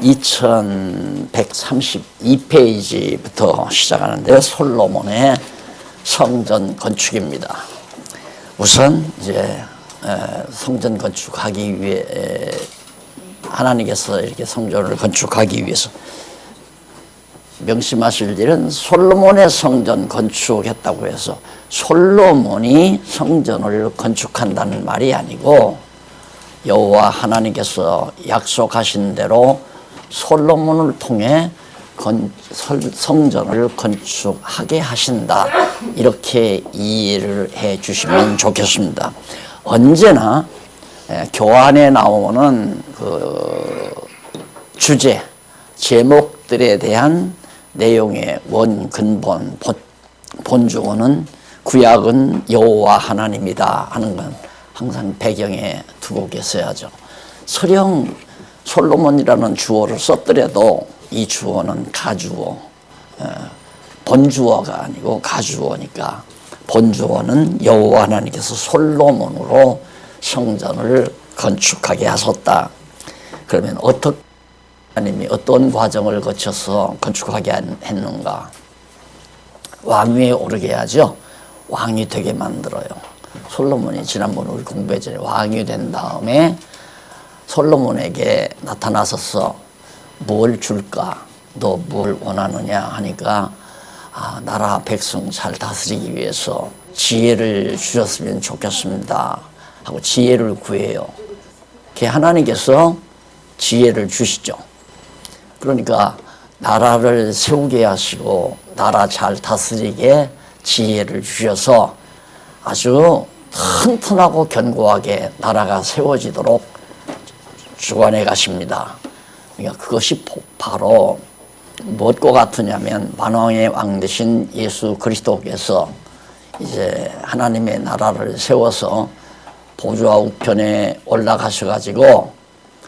2132페이지부터 시작하는데요. 솔로몬의 성전 건축입니다. 우선 이제 성전 건축하기 위해 하나님께서 이렇게 성전을 건축하기 위해서 명심하실 일은 솔로몬의 성전 건축했다고 해서 솔로몬이 성전을 건축한다는 말이 아니고 여호와 하나님께서 약속하신 대로 솔로몬을 통해 성전을 건축하게 하신다, 이렇게 이해를 해 주시면 좋겠습니다. 언제나 교환에 나오는 그 주제, 제목들에 대한 내용의 근본, 본주어는 구약은 여호와 하나님이다 하는 건 항상 배경에 두고 계셔야죠. 설령 솔로몬이라는 주어를 썼더라도 이 주어는 가주어, 본주어가 아니고 가주어니까 본주어는 여호와 하나님께서 솔로몬으로 성전을 건축하게 하셨다. 그러면 어떻게 하나님이 어떤 과정을 거쳐서 건축하게 했는가? 왕위에 오르게 하죠. 왕이 되게 만들어요. 솔로몬이 지난번에 우리 공부했잖아요. 왕이 된 다음에 솔로몬에게 나타나서서 뭘 줄까? 너 뭘 원하느냐 하니까 나라 백성 잘 다스리기 위해서 지혜를 주셨으면 좋겠습니다 하고 지혜를 구해요. 하나님께서 지혜를 주시죠. 그러니까 나라를 세우게 하시고 나라 잘 다스리게 지혜를 주셔서 아주 튼튼하고 견고하게 나라가 세워지도록 주관해 가십니다. 그러니까 그것이 바로 무엇과 같으냐면 만왕의 왕 되신 예수 그리스도께서 이제 하나님의 나라를 세워서 보좌 우편에 올라가셔가지고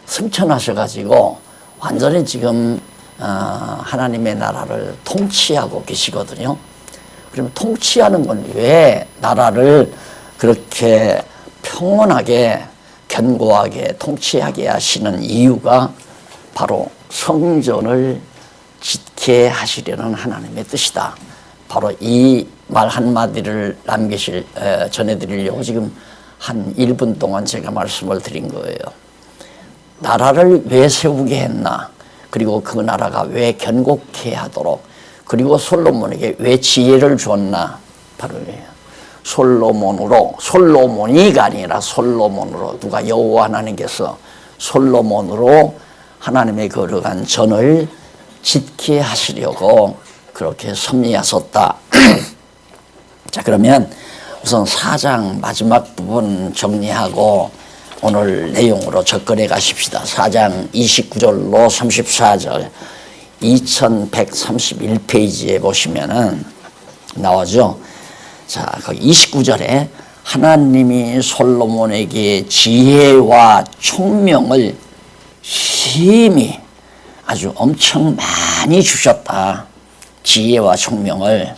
승천하셔가지고 완전히 지금 하나님의 나라를 통치하고 계시거든요. 그러면 통치하는 건 왜 나라를 그렇게 평온하게 견고하게 통치하게 하시는 이유가 바로 성전을 짓게 하시려는 하나님의 뜻이다. 바로 이 말 한마디를 전해드리려고 지금 한 1분 동안 제가 말씀을 드린 거예요. 나라를 왜 세우게 했나? 그리고 그 나라가 왜 견고케 하도록, 그리고 솔로몬에게 왜 지혜를 줬나? 바로 솔로몬이가 아니라 솔로몬으로, 누가 여호와 하나님께서 솔로몬으로 하나님의 거룩한 전을 짓게 하시려고 그렇게 섭리하셨다. 자, 그러면 우선 4장 마지막 부분 정리하고 오늘 내용으로 접근해 가십시다. 4장 29절로 34절 2131페이지에 보시면은 나오죠. 자, 거기 29절에 하나님이 솔로몬에게 지혜와 총명을 심히 아주 엄청 많이 주셨다. 지혜와 총명을.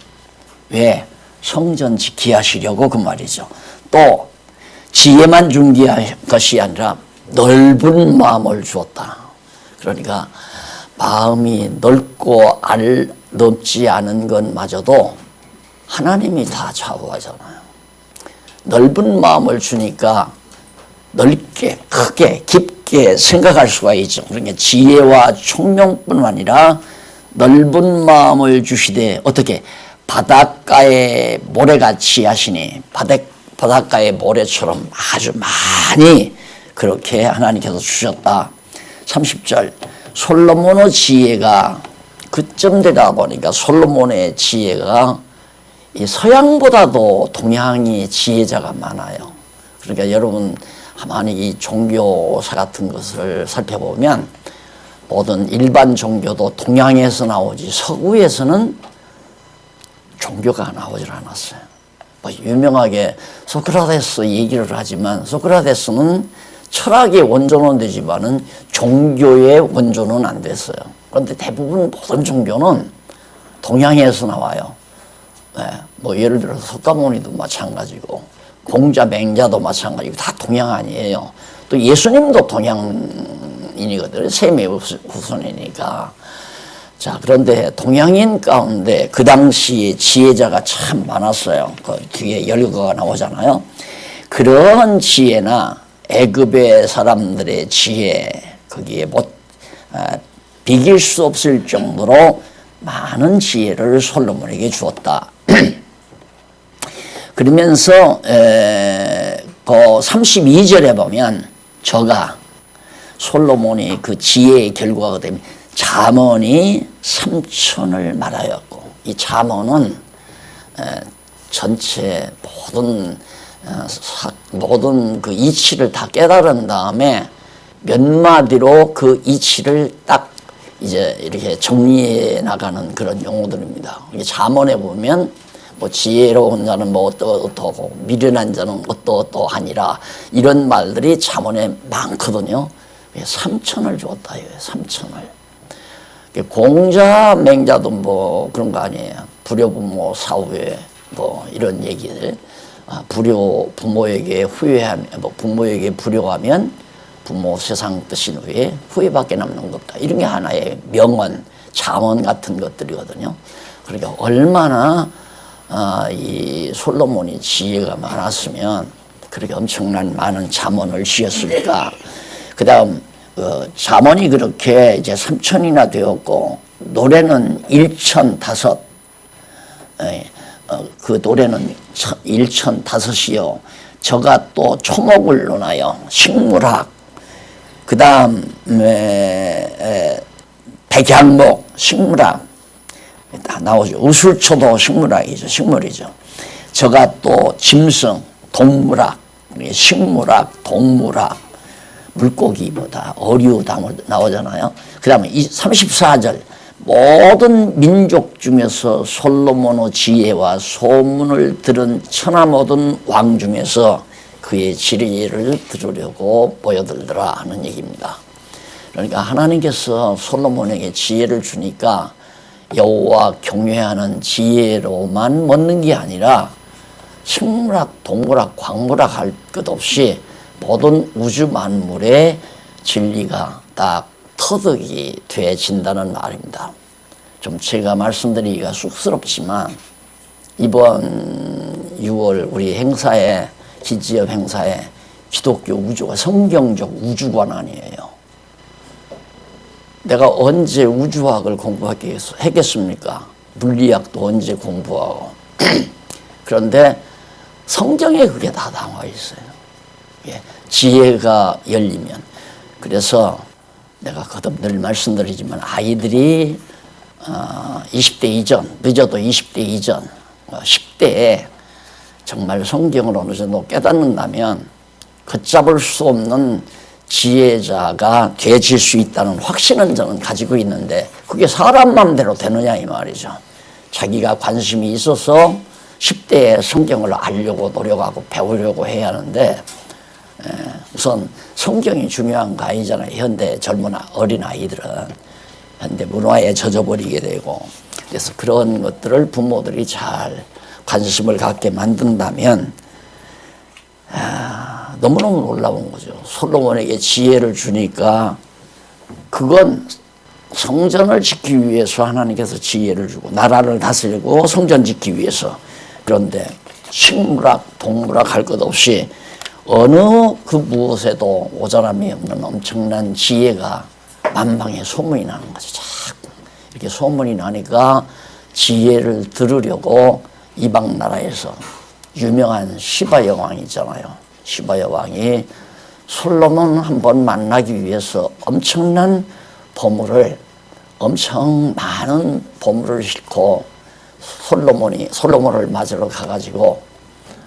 왜? 성전 지키게 하시려고 그 말이죠. 또 지혜만 준 것이 아니라 넓은 마음을 주었다. 그러니까 마음이 넓고 넓지 않은 것마저도 하나님이 다 좌우하잖아요. 넓은 마음을 주니까 넓게, 크게, 깊게 생각할 수가 있죠. 그러니까 지혜와 총명뿐만 아니라 넓은 마음을 주시되 어떻게? 바닷가에 모래같이 하시니 바닷가의 모래처럼 아주 많이 그렇게 하나님께서 주셨다. 30절 솔로몬의 지혜가 그쯤 되다 보니까 솔로몬의 지혜가 이 서양보다도 동양이 지혜자가 많아요. 그러니까 여러분 많이 이 종교사 같은 것을 살펴보면 모든 일반 종교도 동양에서 나오지 서구에서는 종교가 나오질 않았어요. 유명하게 소크라테스 얘기를 하지만 소크라테스는 철학의 원조는 되지만은 종교의 원조는 안 됐어요. 그런데 대부분 모든 종교는 동양에서 나와요. 예를 들어서 석가모니도 마찬가지고 공자, 맹자도 마찬가지고 다 동양 아니에요. 또 예수님도 동양 후손인이거든요. 셈의 후손이니까. 자, 그런데 동양인 가운데 그 당시 지혜자가 참 많았어요. 그 뒤에 열거가 나오잖아요. 그런 지혜나 애굽의 사람들의 지혜, 거기에 비길 수 없을 정도로 많은 지혜를 솔로몬에게 주었다. 그러면서 그 32절에 보면 저가 솔로몬이 그 지혜의 결과가 되면 잠언이 3천을 말하였고, 이 잠언은 전체 모든 그 이치를 다 깨달은 다음에 몇 마디로 그 이치를 딱 이제 이렇게 정리해 나가는 그런 용어들입니다. 잠언에 보면 뭐 지혜로운 자는 뭐 어떠어떠하고 미련한 자는 어떠어떠하니라, 이런 말들이 잠언에 많거든요. 3천을 주었다 이거예요. 3천을. 공자 맹자도 뭐 그런 거 아니에요. 불효부모 사후에 뭐 이런 얘기들. 부모에게 후회하면, 부모에게 불효하면 부모 세상 뜻인 후에 후회밖에 남는 것 없다. 이런 게 하나의 명언, 잠언 같은 것들이거든요. 그러니까 얼마나 이 솔로몬이 지혜가 많았으면 그렇게 엄청난 많은 잠언을 지었을까. 그 다음 잠언이 그렇게 이제 3천이나 되었고, 노래는 1,005. 그 노래는 1,005이요. 저가 또 초목을 논하여 식물학, 그 다음에 백향목, 식물학 다 나오죠. 우술초도 식물학이죠. 식물이죠. 저가 또 짐승, 동물학, 식물학, 동물학, 물고기보다 어류 나오잖아요. 그 다음에 34절 모든 민족 중에서 솔로몬의 지혜와 소문을 들은 천하 모든 왕 중에서 그의 지혜를 들으려고 모여들더라 하는 얘기입니다. 그러니까 하나님께서 솔로몬에게 지혜를 주니까 여호와 경외하는 지혜로만 먹는 게 아니라 식물학, 동물학, 광물학 할 것 없이 모든 우주 만물의 진리가 딱 터득이 되어진다는 말입니다. 좀 제가 말씀드리기가 쑥스럽지만 이번 6월 우리 행사에, 기지업 행사에 기독교 우주가 성경적 우주관원이에요. 내가 언제 우주학을 공부하겠습니까? 물리학도 언제 공부하고. 그런데 성경에 그게 다 나와 있어요. 지혜가 열리면. 그래서 내가 거듭 늘 말씀드리지만 아이들이 20대 이전, 늦어도 20대 이전, 10대에 정말 성경을 어느 정도 깨닫는다면 걷잡을 수 없는 지혜자가 되어질 수 있다는 확신은 저는 가지고 있는데, 그게 사람 마음대로 되느냐 이 말이죠. 자기가 관심이 있어서 10대에 성경을 알려고 노력하고 배우려고 해야 하는데, 우선 성경이 중요한 거 아니잖아요. 현대 젊은 어린 아이들은 현대 문화에 젖어버리게 되고. 그래서 그런 것들을 부모들이 잘 관심을 갖게 만든다면 너무너무 놀라운 거죠. 솔로몬에게 지혜를 주니까 그건 성전을 짓기 위해서 하나님께서 지혜를 주고 나라를 다스리고 성전 짓기 위해서. 그런데 식물학, 동물학 할 것 없이 어느 그 무엇에도 모자람이 없는 엄청난 지혜가 만방에 소문이 나는 거죠. 자꾸 이렇게 소문이 나니까 지혜를 들으려고 이방 나라에서 유명한 시바 여왕 있잖아요. 시바 여왕이 솔로몬 한번 만나기 위해서 엄청난 엄청 많은 보물을 싣고 솔로몬을 맞으러 가가지고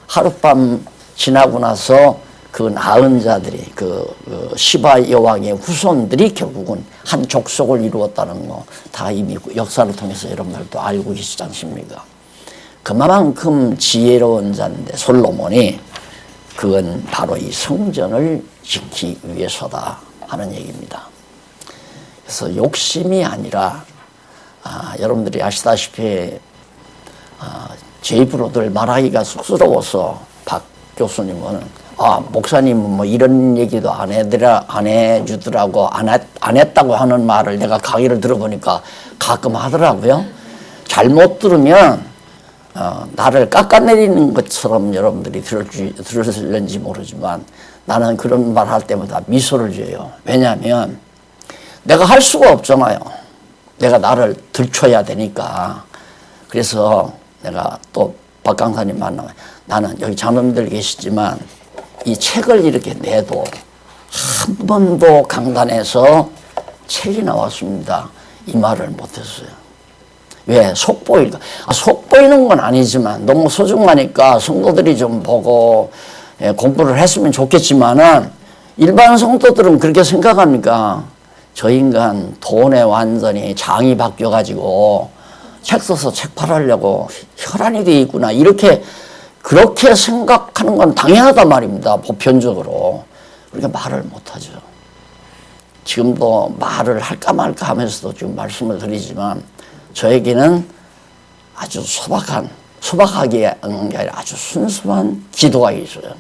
하룻밤 지나고 나서 그 나은 자들이 그 시바 여왕의 후손들이 결국은 한 족속을 이루었다는 거 다 이미 역사를 통해서 여러분들도 알고 계시지 않습니까? 그만큼 지혜로운 자인데 솔로몬이 그건 바로 이 성전을 짓기 위해서다 하는 얘기입니다. 그래서 욕심이 아니라 여러분들이 아시다시피 제 입으로 늘 말하기가 쑥스러워서 박 교수님은 목사님은 뭐 이런 얘기도 안 해주더라고, 안 했다고 하는 말을 내가 강의를 들어보니까 가끔 하더라고요. 잘못 들으면, 나를 깎아내리는 것처럼 여러분들이 들으실는지 모르지만 나는 그런 말 할 때마다 미소를 지어요. 왜냐하면 내가 할 수가 없잖아요. 내가 나를 들춰야 되니까. 그래서 내가 또 박 강사님 만나면 나는 여기 장로님들 계시지만 이 책을 이렇게 내도 한 번도 강단에서 책이 나왔습니다. 이 말을 못했어요. 왜? 속보일까? 속보이는 건 아니지만 너무 소중하니까 성도들이 좀 보고 공부를 했으면 좋겠지만은 일반 성도들은 그렇게 생각합니까? 저 인간 돈에 완전히 장이 바뀌어가지고 책 써서 책 팔으려고 혈안이 돼 있구나. 그렇게 생각하는 건 당연하단 말입니다. 보편적으로. 그러니까 말을 못하죠. 지금도 말을 할까 말까 하면서도 지금 말씀을 드리지만 저에게는 아주 소박하게 하는 게 아니라 아주 순수한 기도가 있어요.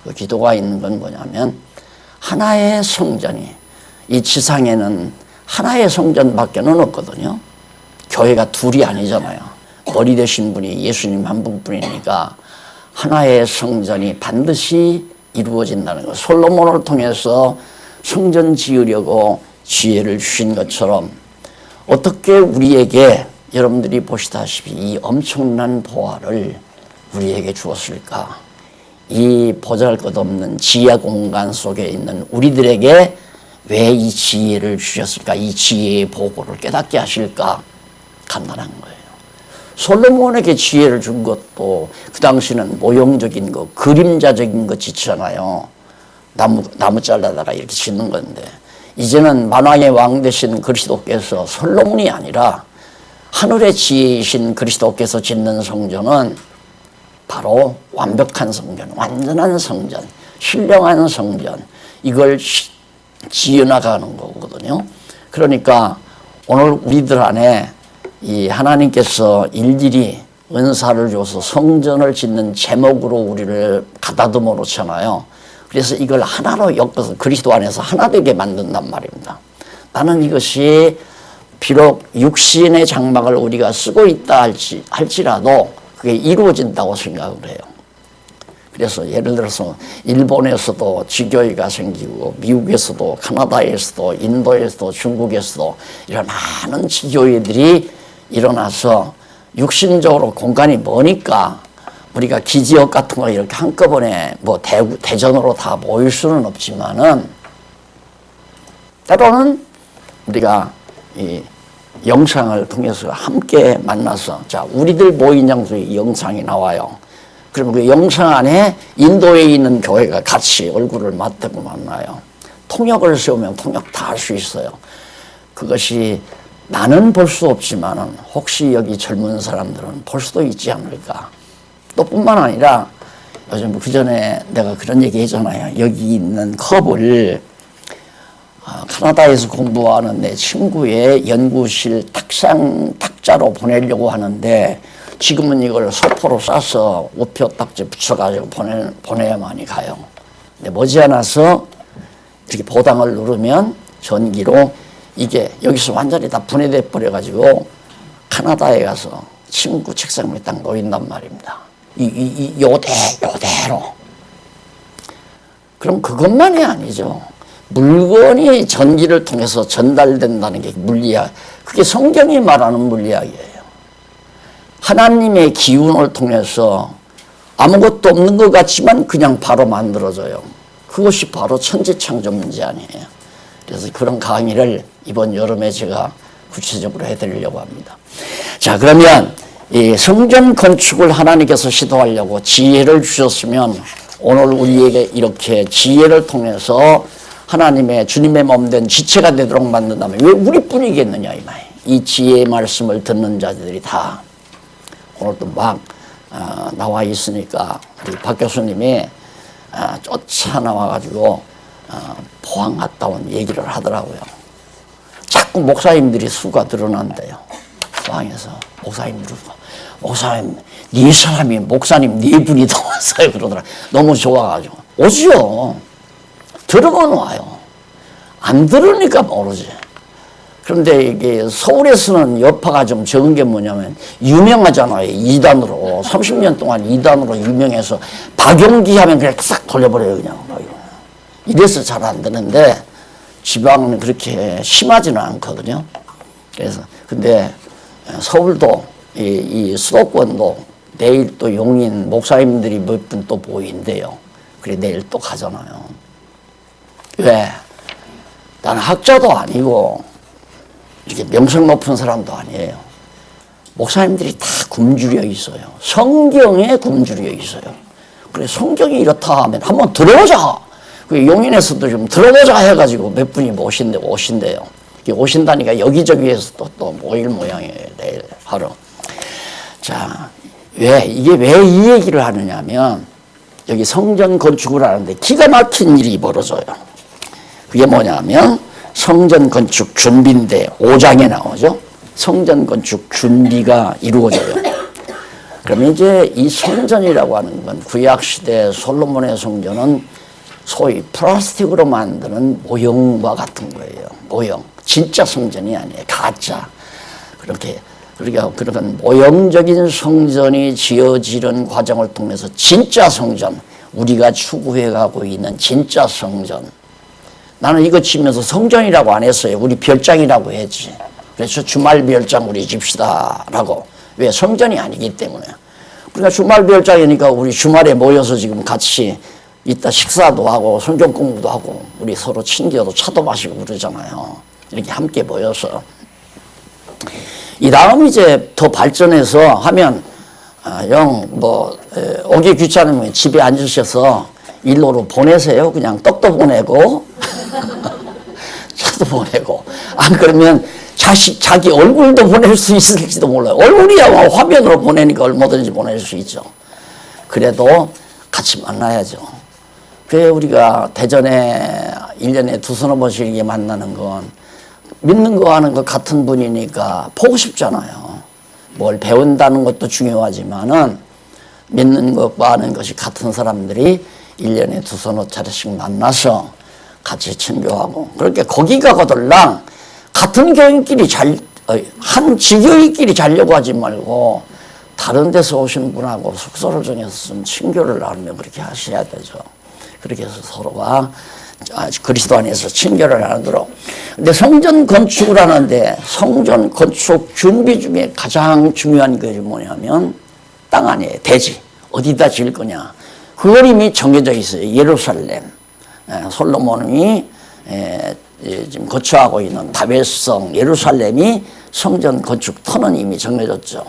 그 기도가 있는 건 뭐냐면 하나의 성전이 이 지상에는 하나의 성전밖에는 없거든요. 교회가 둘이 아니잖아요. 머리 되신 분이 예수님 한 분뿐이니까 하나의 성전이 반드시 이루어진다는 것. 솔로몬을 통해서 성전 지으려고 지혜를 주신 것처럼 어떻게 우리에게 여러분들이 보시다시피 이 엄청난 보화를 우리에게 주었을까? 이 보잘것없는 지하 공간 속에 있는 우리들에게 왜 이 지혜를 주셨을까? 이 지혜의 보고를 깨닫게 하실까? 간단한 거예요. 솔로몬에게 지혜를 준 것도 그 당시는 모형적인 거, 그림자적인 거 짓잖아요. 나무 잘라다가 이렇게 짓는 건데 이제는 만왕의 왕 되신 그리스도께서 솔로몬이 아니라 하늘의 지혜이신 그리스도께서 짓는 성전은 바로 완벽한 성전, 완전한 성전, 신령한 성전, 이걸 지어나가는 거거든요. 그러니까 오늘 우리들 안에 이 하나님께서 일일이 은사를 줘서 성전을 짓는 제목으로 우리를 가다듬어 놓잖아요. 그래서 이걸 하나로 엮어서 그리스도 안에서 하나 되게 만든단 말입니다. 나는 이것이 비록 육신의 장막을 우리가 쓰고 있다 할지라도 그게 이루어진다고 생각을 해요. 그래서 예를 들어서 일본에서도 지교회가 생기고 미국에서도 카나다에서도 인도에서도 중국에서도 이런 많은 지교회들이 일어나서 육신적으로 공간이 머니까 우리가 기지역 같은 거 이렇게 한꺼번에 뭐 대전으로 다 모일 수는 없지만은 때로는 우리가 이 영상을 통해서 함께 만나서 자 우리들 모인 장소에 영상이 나와요. 그러면 그 영상 안에 인도에 있는 교회가 같이 얼굴을 맞대고 만나요. 통역을 세우면 통역 다 할 수 있어요. 그것이 나는 볼 수 없지만은 혹시 여기 젊은 사람들은 볼 수도 있지 않을까. 또 뿐만 아니라 요즘 그 전에 내가 그런 얘기 했잖아요. 여기 있는 컵을 카나다에서 공부하는 내 친구의 연구실 탁자로 보내려고 하는데 지금은 이걸 소포로 싸서 우표 딱지 붙여가지고 보내야만이 가요. 근데 머지않아서 이렇게 보당을 누르면 전기로 이게 여기서 완전히 다 분해돼 버려가지고 카나다에 가서 친구 책상 위에 딱 놓인단 말입니다. 요대로. 그럼 그것만이 아니죠. 물건이 전기를 통해서 전달된다는 게 물리학. 그게 성경이 말하는 물리학이에요. 하나님의 기운을 통해서 아무것도 없는 것 같지만 그냥 바로 만들어져요. 그것이 바로 천지창조 문제 아니에요. 그래서 그런 강의를 이번 여름에 제가 구체적으로 해드리려고 합니다. 자, 그러면 이 성전 건축을 하나님께서 시도하려고 지혜를 주셨으면 오늘 우리에게 이렇게 지혜를 통해서 하나님의 주님의 몸된 지체가 되도록 만든다면 왜 우리뿐이겠느냐 이 말이에요. 이 지혜의 말씀을 듣는 자들이 다 오늘도 막 나와 있으니까 우리 박 교수님이 쫓아나와가지고 포항 갔다 온 얘기를 하더라고요. 자꾸 목사님들이 수가 드러난대요. 포항에서 목사님 네 사람이 목사님 네 분이 더 왔어요 그러더라. 너무 좋아가지고 오지요. 들으면 와요. 안 들으니까 모르지. 그런데 이게 서울에서는 여파가 좀 적은 게 뭐냐면 유명하잖아요. 2단으로 30년 동안 2단으로 유명해서 박용기 하면 그냥 싹 돌려버려요. 그냥 이래서 잘 안 되는데 지방은 그렇게 심하지는 않거든요. 그래서 근데 서울도 이 수도권도 내일 또 용인 목사님들이 몇 분 또 보인대요. 그래 내일 또 가잖아요. 왜? 나는 학자도 아니고 이렇게 명성 높은 사람도 아니에요. 목사님들이 다 굶주려 있어요. 성경에 굶주려 있어요. 그래 성경이 이렇다 하면 한번 들어보자. 그 용인에서도 좀 들어보자 해가지고 몇 분이 오신대요. 오신다니까 여기저기에서 또 모일 모양이에요. 내일 하루. 자, 이게 왜 이 얘기를 하느냐면 여기 성전 건축을 하는데 기가 막힌 일이 벌어져요. 그게 뭐냐면 성전 건축 준비인데 5장에 나오죠. 성전 건축 준비가 이루어져요. 그러면 이제 이 성전이라고 하는 건 구약시대 솔로몬의 성전은 소위 플라스틱으로 만드는 모형과 같은 거예요. 모형. 진짜 성전이 아니에요. 가짜. 그러니까 그런 모형적인 성전이 지어지는 과정을 통해서 진짜 성전, 우리가 추구해가고 있는 진짜 성전. 나는 이거 치면서 성전이라고 안 했어요. 우리 별장이라고 했지. 그래서 주말 별장 우리 집시다라고. 왜? 성전이 아니기 때문에. 그러니까 주말 별장이니까 우리 주말에 모여서 지금 같이 이따 식사도 하고 성경 공부도 하고 우리 서로 친교도 차도 마시고 그러잖아요. 이렇게 함께 모여서. 이 다음 이제 더 발전해서 하면 오기 귀찮으면 집에 앉으셔서 일로로 보내세요. 그냥 떡도 보내고 차도 보내고 안 그러면 자기 얼굴도 보낼 수 있을지도 몰라요. 얼굴이야 화면으로 보내니까 얼마든지 보낼 수 있죠. 그래도 같이 만나야죠. 그래 우리가 대전에 1년에 두서너 번씩 이렇게 만나는 건 믿는 거 하는 거 같은 분이니까 보고 싶잖아요. 뭘 배운다는 것도 중요하지만은 믿는 것과 하는 것이 같은 사람들이 1년에 두서너 차례씩 만나서 같이 친교하고 그렇게 거기 가거들랑 같은 교인끼리 한 지교인끼리 자려고 하지 말고 다른 데서 오신 분하고 숙소를 정해서 친교를 나누면 그렇게 하셔야 되죠. 그렇게 해서 서로가 그리스도 안에서 친교를 나누도록. 근데 성전 건축을 하는데 성전 건축 준비 중에 가장 중요한 것이 뭐냐면 땅 아니에요. 대지. 어디다 지을 거냐. 그걸 이미 정해져 있어요. 예루살렘. 솔로몬이 지금 거처하고 있는 다윗성 예루살렘이 성전 건축 터는 이미 정해졌죠.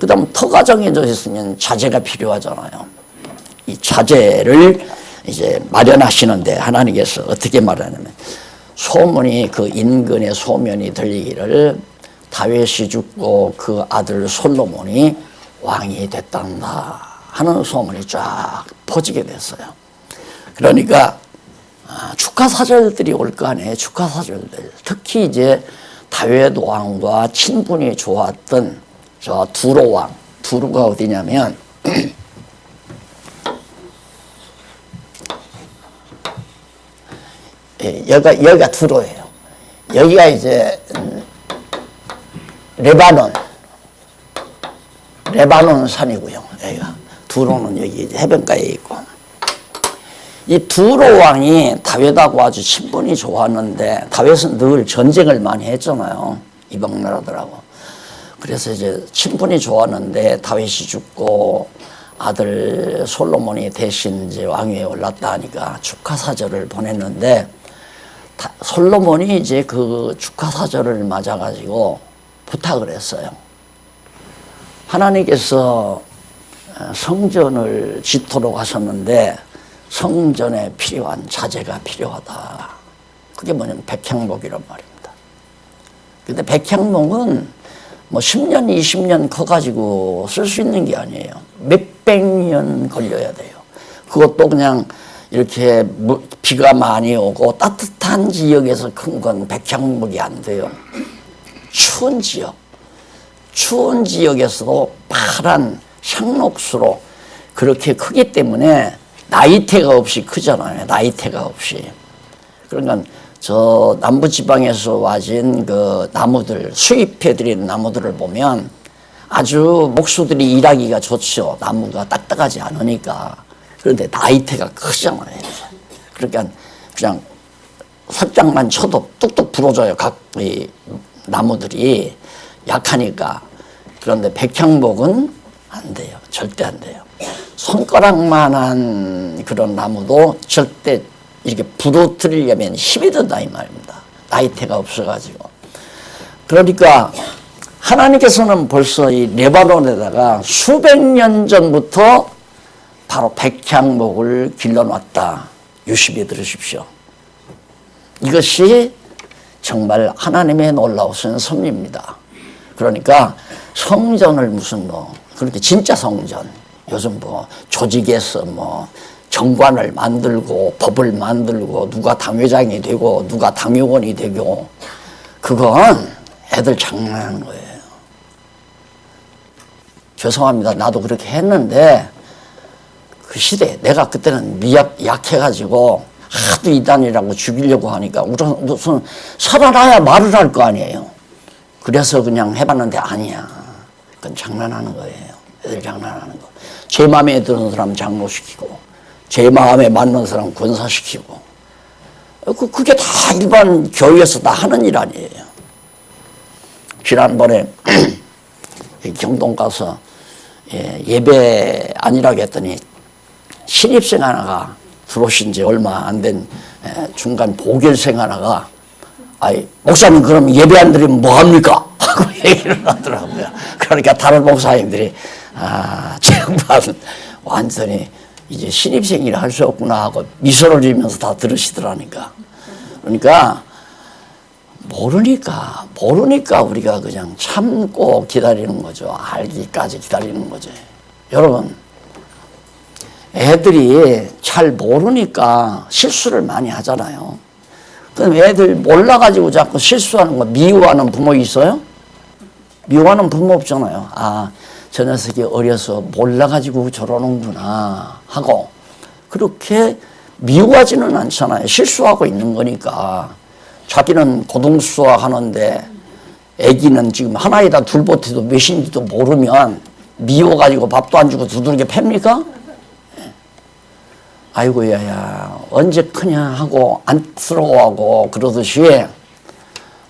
그 다음 터가 정해져 있으면 자재가 필요하잖아요. 이 자재를 이제 마련하시는데 하나님께서 어떻게 말하냐면 소문이 그 인근의 소면이 들리기를 다윗이 죽고 그 아들 솔로몬이 왕이 됐단다 하는 소문이 쫙 퍼지게 됐어요. 그러니까 축하사절들이 올 거 아니에요. 축하사절들. 특히 이제 다윗 왕과 친분이 좋았던 저 두로 왕. 두로가 어디냐면 여기가 두로예요. 여기가 이제 레바논 산이고요. 여기가 두로는 여기 해변가에 있고. 이 두로 왕이 다윗하고 아주 친분이 좋았는데 다윗은 늘 전쟁을 많이 했잖아요. 이방 나라들하고. 그래서 이제 친분이 좋았는데 다윗이 죽고 아들 솔로몬이 대신 이제 왕위에 올랐다 하니까 축하사절을 보냈는데 솔로몬이 이제 그 축하사절을 맞아가지고 부탁을 했어요. 하나님께서 성전을 짓도록 하셨는데 성전에 필요한 자재가 필요하다. 그게 뭐냐면 백향목이란 말입니다. 근데 백향목은 뭐 10년, 20년 커가지고 쓸 수 있는 게 아니에요. 몇백 년 걸려야 돼요. 그것도 그냥 이렇게 비가 많이 오고 따뜻한 지역에서 큰 건 백향목이 안 돼요. 추운 지역에서도 파란 샹록수로 그렇게 크기 때문에 나이테가 없이 크잖아요. 나이테가 없이. 그러니까 저 남부지방에서 와진 그 나무들, 수입해드린 나무들을 보면 아주 목수들이 일하기가 좋죠. 나무가 딱딱하지 않으니까. 그런데 나이테가 크잖아요. 그러니까 그냥 살짝만 쳐도 뚝뚝 부러져요. 각 이 나무들이 약하니까. 그런데 백향목은 안 돼요. 절대 안 돼요. 손가락만한 그런 나무도 절대 이렇게 부러뜨리려면 힘이 든다 이 말입니다. 나이테가 없어가지고. 그러니까 하나님께서는 벌써 이 레바논에다가 수백 년 전부터 바로 백향목을 길러놨다. 유심히 들으십시오. 이것이 정말 하나님의 놀라우신 섭리입니다. 그러니까 성전을 무슨 뭐 그렇게 진짜 성전, 요즘 뭐 조직에서 뭐 정관을 만들고 법을 만들고 누가 당회장이 되고 누가 당회원이 되고 그건 애들 장난하는 거예요. 죄송합니다. 나도 그렇게 했는데 그 시대에 내가 그때는 약해가지고 하도 이단이라고 죽이려고 하니까 우선 살아나야 말을 할 거 아니에요. 그래서 그냥 해봤는데 아니야. 그건 장난하는 거예요. 애들 장난하는 거. 제 마음에 드는 사람 장로시키고 제 마음에 맞는 사람 권사시키고 그게 다 일반 교회에서 다 하는 일 아니에요. 지난번에 경동 가서 예배 아니라고 했더니 신입생 하나가 들어오신 지 얼마 안 된 중간 보결생 하나가 아이 목사님 그럼 예배 안 드리면 뭐합니까? 하고 얘기를 하더라고요. 그러니까 다른 목사님들이 정말 완전히 이제 신입생이라 할 수 없구나 하고 미소를 지으면서 다 들으시더라니까. 그러니까 모르니까 우리가 그냥 참고 기다리는 거죠. 알기까지 기다리는 거죠. 여러분 애들이 잘 모르니까 실수를 많이 하잖아요. 그럼 애들 몰라가지고 자꾸 실수하는 거 미워하는 부모 있어요? 미워하는 부모 없잖아요. 저 녀석이 어려서 몰라가지고 저러는구나 하고 그렇게 미워하지는 않잖아요. 실수하고 있는 거니까. 자기는 고등수학 하는데 애기는 지금 하나에다 둘보태도 몇인지도 모르면 미워가지고 밥도 안 주고 두들겨 팹니까? 아이고 야야 언제 크냐 하고 안쓰러워하고 그러듯이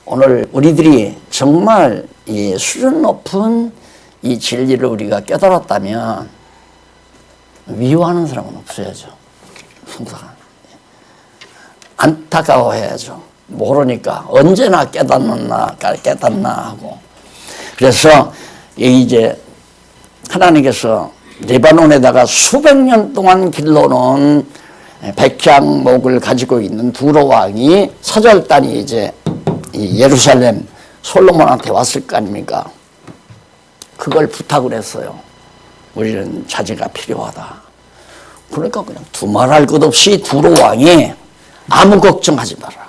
오늘 우리들이 정말 이 수준 높은 이 진리를 우리가 깨달았다면 미워하는 사람은 없어야죠. 성사가 안타까워해야죠. 모르니까 언제나 깨닫나 하고. 그래서 이제 하나님께서 레바논에다가 수백 년 동안 길러놓은 백향목을 가지고 있는 두로 왕이 사절단이 이제 예루살렘 솔로몬한테 왔을 거 아닙니까? 그걸 부탁을 했어요. 우리는 자재가 필요하다. 그러니까 그냥 두말할 것 없이 두로 왕이 아무 걱정하지 마라.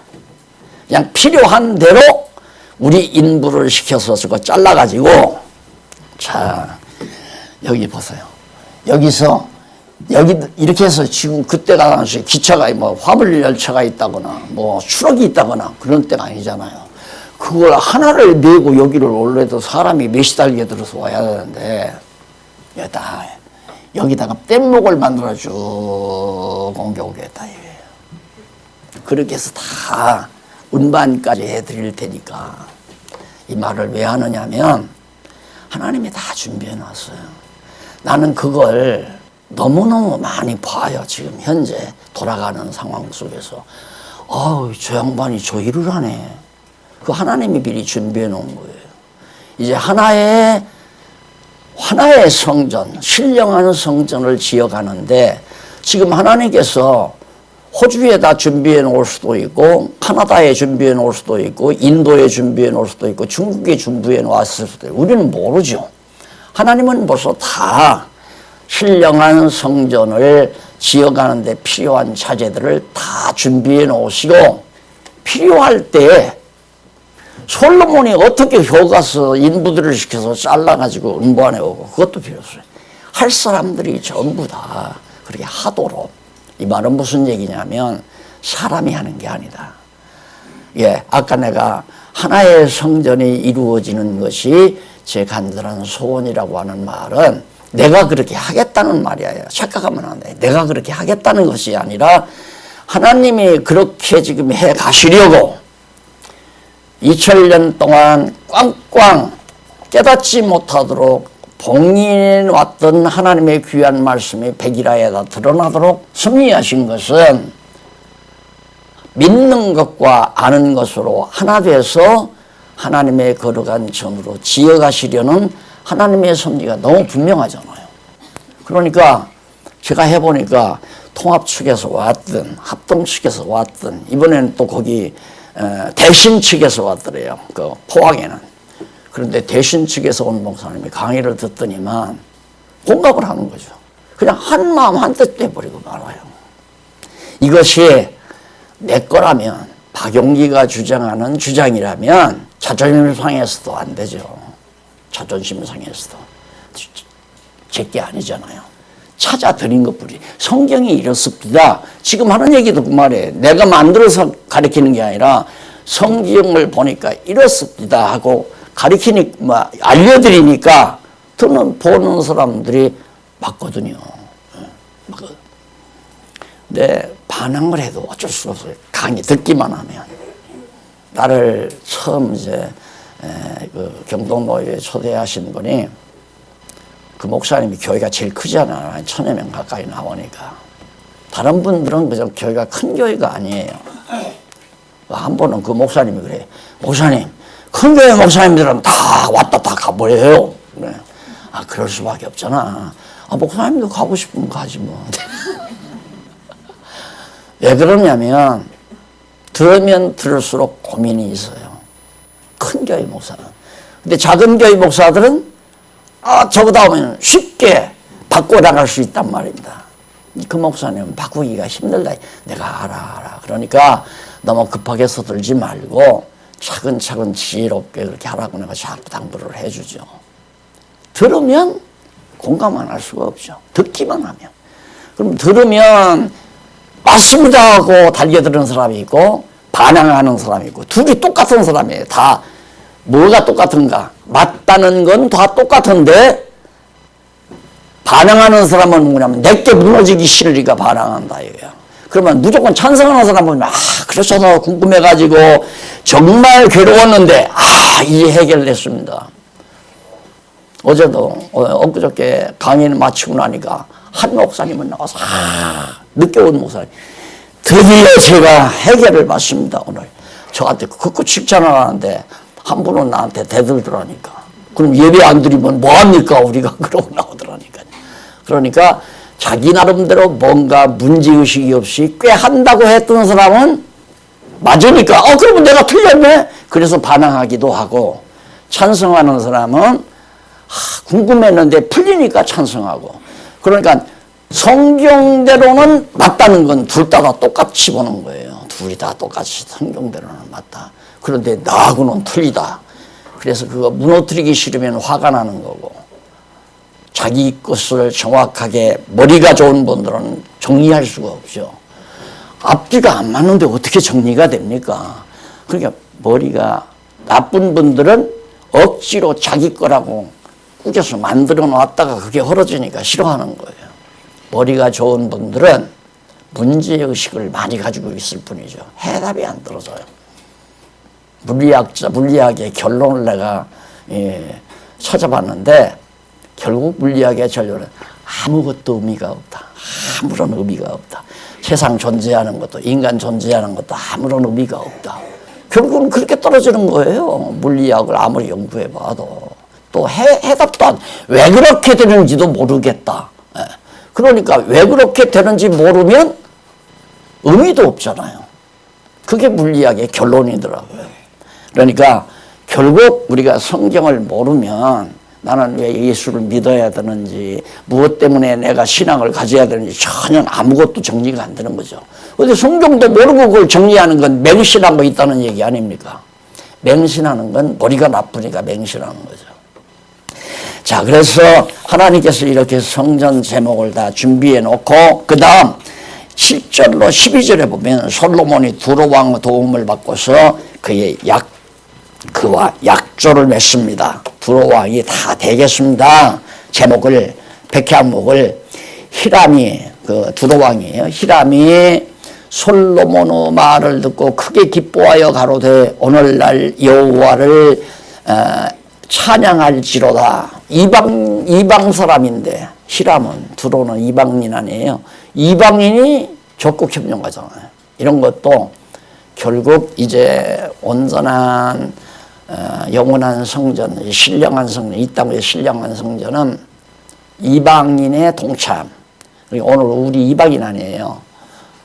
그냥 필요한 대로 우리 인부를 시켜서 저거 잘라가지고 자 여기 보세요. 여기 이렇게 해서 지금 그때가 당시 기차가 뭐 화물 열차가 있다거나 뭐 추락이 있다거나 그런 때가 아니잖아요. 그걸 하나를 메고 여기를 올려도 사람이 몇시 달게 들어서 와야 되는데 여기다가 뗏목을 만들어 쭉 옮겨오겠다 이거예요. 그렇게 해서 다 운반까지 해드릴 테니까 이 말을 왜 하느냐면 하나님이 다 준비해 놨어요. 나는 그걸 너무너무 많이 봐요. 지금 현재 돌아가는 상황 속에서 저 양반이 저 일을 하네. 그 하나님이 미리 준비해 놓은 거예요. 이제 하나의 성전, 신령한 성전을 지어가는데 지금 하나님께서 호주에다 준비해 놓을 수도 있고 카나다에 준비해 놓을 수도 있고 인도에 준비해 놓을 수도 있고 중국에 준비해 놓았을 수도 있고 우리는 모르죠. 하나님은 벌써 다 신령한 성전을 지어가는데 필요한 자재들을 다 준비해 놓으시고 필요할 때 솔로몬이 어떻게 효가서 인부들을 시켜서 잘라가지고 음반해 오고 그것도 필요 없어요. 할 사람들이 전부 다 그렇게 하도록 이 말은 무슨 얘기냐면 사람이 하는 게 아니다. 예, 아까 내가 하나의 성전이 이루어지는 것이 제 간절한 소원이라고 하는 말은 내가 그렇게 하겠다는 말이에요. 착각하면 안 돼. 내가 그렇게 하겠다는 것이 아니라 하나님이 그렇게 지금 해 가시려고 2000년 동안 꽝꽝 깨닫지 못하도록 봉인해 왔던 하나님의 귀한 말씀이 백일하에다 드러나도록 섭리하신 것은 믿는 것과 아는 것으로 하나 돼서 하나님의 거룩한 전으로 지어가시려는 하나님의 섭리가 너무 분명하잖아요. 그러니까 제가 해보니까 통합 측에서 왔든 합동 측에서 왔든 이번에는 또 거기 대신 측에서 왔더래요. 그 포항에는. 그런데 대신 측에서 온 목사님이 강의를 듣더니만 공감을 하는 거죠. 그냥 한 마음 한 뜻 돼버리고 말아요. 이것이 내 거라면 박용기가 주장하는 주장이라면 자존심 상해서도 안 되죠. 자존심 상해서도. 제게 아니잖아요. 찾아드린 것뿐이. 성경이 이렇습니다. 지금 하는 얘기도 그 말이에요. 내가 만들어서 가르치는 게 아니라 성경을 보니까 이렇습니다 하고 가르치니까, 알려드리니까 보는 사람들이 맞거든요. 근데 반항을 해도 어쩔 수 없어요. 강의 듣기만 하면. 나를 처음 이제 그 경동노예에 초대하신 분이 그 목사님이 교회가 제일 크잖아. 1000여 명 가까이 나오니까. 다른 분들은 그저 교회가 큰 교회가 아니에요. 한 번은 그 목사님이 그래. 목사님, 큰 교회 목사님들은 다 왔다 다 가버려요. 그래. 아, 그럴 수밖에 없잖아. 아, 목사님도 가고 싶으면 가지 뭐. 왜 그러냐면 들으면 들을수록 고민이 있어요. 큰 교회 목사는. 근데 작은 교회 목사들은 저보다 오면 쉽게 바꿔나갈 수 있단 말입니다. 그 목사님은 바꾸기가 힘들다. 내가 알아. 그러니까 너무 급하게 서둘지 말고 차근차근 지혜롭게 그렇게 하라고 내가 자꾸 당부를 해주죠. 들으면 공감만 할 수가 없죠. 듣기만 하면. 그럼 들으면 맞습니다 하고 달려드는 사람이 있고 반항하는 사람이 있고 둘이 똑같은 사람이에요. 다 뭐가 똑같은가? 맞다는 건 다 똑같은데 반항하는 사람은 뭐냐면 내게 무너지기 싫으니까 반항한다 이거야. 그러면 무조건 찬성하는 사람은 그렇잖아 궁금해가지고 정말 괴로웠는데 이제 해결됐습니다. 어제도 엊그저께 강의를 마치고 나니까 한 목사님은 나와서 늦게 온 목사님 드디어 제가 해결을 받습니다. 오늘 저한테 그거 칭찬을 하는데 한 분은 나한테 대들더라니까. 그럼 예배 안 드리면 뭐합니까 우리가 그러고 나오더라니까. 그러니까 자기 나름대로 뭔가 문제의식이 없이 꽤 한다고 했던 사람은 맞으니까 그러면 내가 틀렸네. 그래서 반항하기도 하고 찬성하는 사람은 궁금했는데 풀리니까 찬성하고. 그러니까 성경대로는 맞다는 건 둘 다 똑같이 보는 거예요. 둘이 다 똑같이 성경대로는 맞다. 그런데 나하고는 틀리다. 그래서 그거 무너뜨리기 싫으면 화가 나는 거고 자기 것을 정확하게 머리가 좋은 분들은 정리할 수가 없죠. 앞뒤가 안 맞는데 어떻게 정리가 됩니까? 그러니까 머리가 나쁜 분들은 억지로 자기 거라고 꾸겨서 만들어 놨다가 그게 흐러지니까 싫어하는 거예요. 머리가 좋은 분들은 문제의식을 많이 가지고 있을 뿐이죠. 해답이 안 떨어져요. 물리학의 결론을 내가 찾아봤는데 결국 물리학의 결론은 아무것도 의미가 없다. 아무런 의미가 없다. 세상 존재하는 것도 인간 존재하는 것도 아무런 의미가 없다. 결국은 그렇게 떨어지는 거예요. 물리학을 아무리 연구해봐도. 또 해답도 왜 그렇게 되는지도 모르겠다. 그러니까 왜 그렇게 되는지 모르면 의미도 없잖아요. 그게 물리학의 결론이더라고요. 그러니까 결국 우리가 성경을 모르면 나는 왜 예수를 믿어야 되는지 무엇 때문에 내가 신앙을 가져야 되는지 전혀 아무것도 정리가 안 되는 거죠. 근데 성경도 모르고 그걸 정리하는 건 맹신하고 있다는 얘기 아닙니까? 맹신하는 건 머리가 나쁘니까 맹신하는 거죠. 자, 그래서 하나님께서 이렇게 성전 제목을 다 준비해 놓고 그 다음 실절로 12절에 보면 솔로몬이 두로왕 도움을 받고서 그와 약조를 맺습니다. 두로왕이 다 되겠습니다. 제목을 백향목을 히람이 두로왕이에요. 히람이 솔로몬의 말을 듣고 크게 기뻐하여 가로되 오늘날 여호와를 찬양할지로다. 이방 사람인데 히람은 두로는 이방인 아니에요. 이방인이 적국 협력하잖아요. 이런 것도 결국 이제 온전한 영원한 성전, 신령한 성전, 이 땅의 신령한 성전은 이방인의 동참. 오늘 우리 이방인 아니에요.